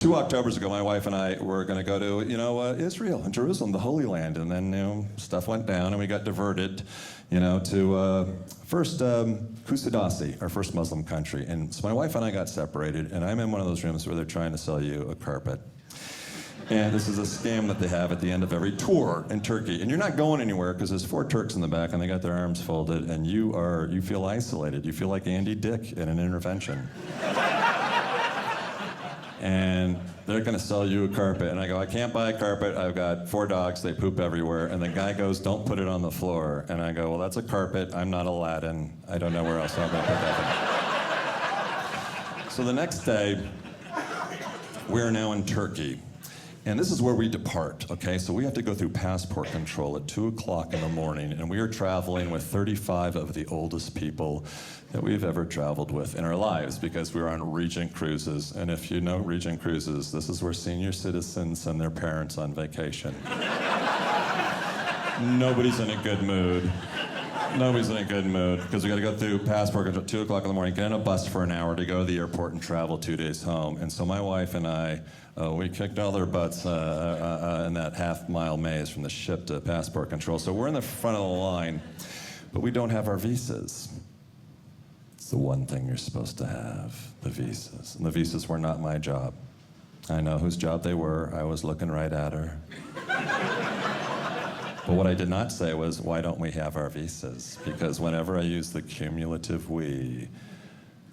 2 Octobers ago, my wife and I were going to go to, Israel and Jerusalem, the Holy Land, and then, stuff went down and we got diverted, to first Kusadasi, our first Muslim country. And so my wife and I got separated, and I'm in one of those rooms where they're trying to sell you a carpet. And this is a scam that they have at the end of every tour in Turkey. And you're not going anywhere because there's 4 Turks in the back and they got their arms folded, and you feel isolated. You feel like Andy Dick in an intervention. And they're going to sell you a carpet. And I go, I can't buy a carpet. I've got 4 dogs. They poop everywhere. And the guy goes, don't put it on the floor. And I go, well, that's a carpet. I'm not Aladdin. I don't know where else I'm going to put that in. So the next day, we're now in Turkey. And this is where we depart, okay? So we have to go through passport control at 2 o'clock in the morning, and we are traveling with 35 of the oldest people that we've ever traveled with in our lives, because we were on Regent cruises. And if you know Regent cruises, this is where senior citizens send their parents on vacation. Nobody's in a good mood. Nobody's in a good mood, because we got to go through passport control at 2 o'clock in the morning, get on a bus for an hour to go to the airport and travel 2 days home. And so my wife and I, we kicked all their butts in that half-mile maze from the ship to passport control. So we're in the front of the line, but we don't have our visas. It's the one thing you're supposed to have, the visas. And the visas were not my job. I know whose job they were. I was looking right at her. But what I did not say was, why don't we have our visas? Because whenever I use the cumulative we,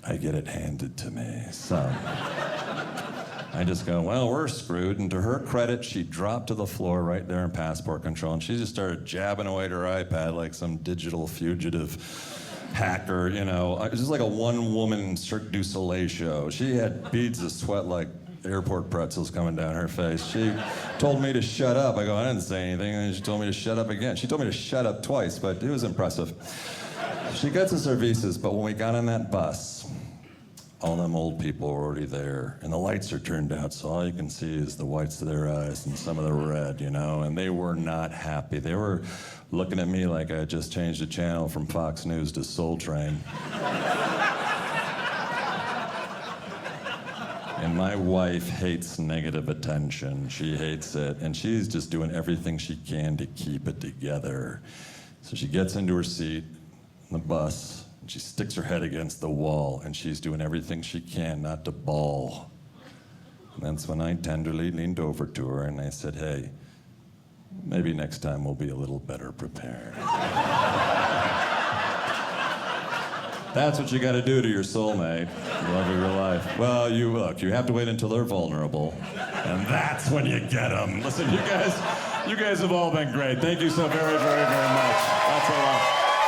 I get it handed to me. So I just go, well, we're screwed. And to her credit, she dropped to the floor right there in passport control, and she just started jabbing away at her iPad like some digital fugitive hacker, It was just like a one-woman Cirque du Soleil show. She had beads of sweat like airport pretzels coming down her face. She told me to shut up. I go, I didn't say anything. And she told me to shut up again. She told me to shut up twice, but it was impressive. She gets us our visas, but when we got on that bus, all them old people were already there, and the lights are turned out, so all you can see is the whites of their eyes and some of the red, and they were not happy. They were looking at me like I just changed the channel from Fox News to Soul Train. And my wife hates negative attention. She hates it, and she's just doing everything she can to keep it together. So she gets into her seat on the bus, and she sticks her head against the wall, and she's doing everything she can not to bawl. And that's when I tenderly leaned over to her and I said, hey, maybe next time we'll be a little better prepared. That's what you got to do to your soulmate, the love of your life. Well, you have to wait until they're vulnerable, and that's when you get them. Listen, you guys have all been great. Thank you so very, very, very much. That's a lot.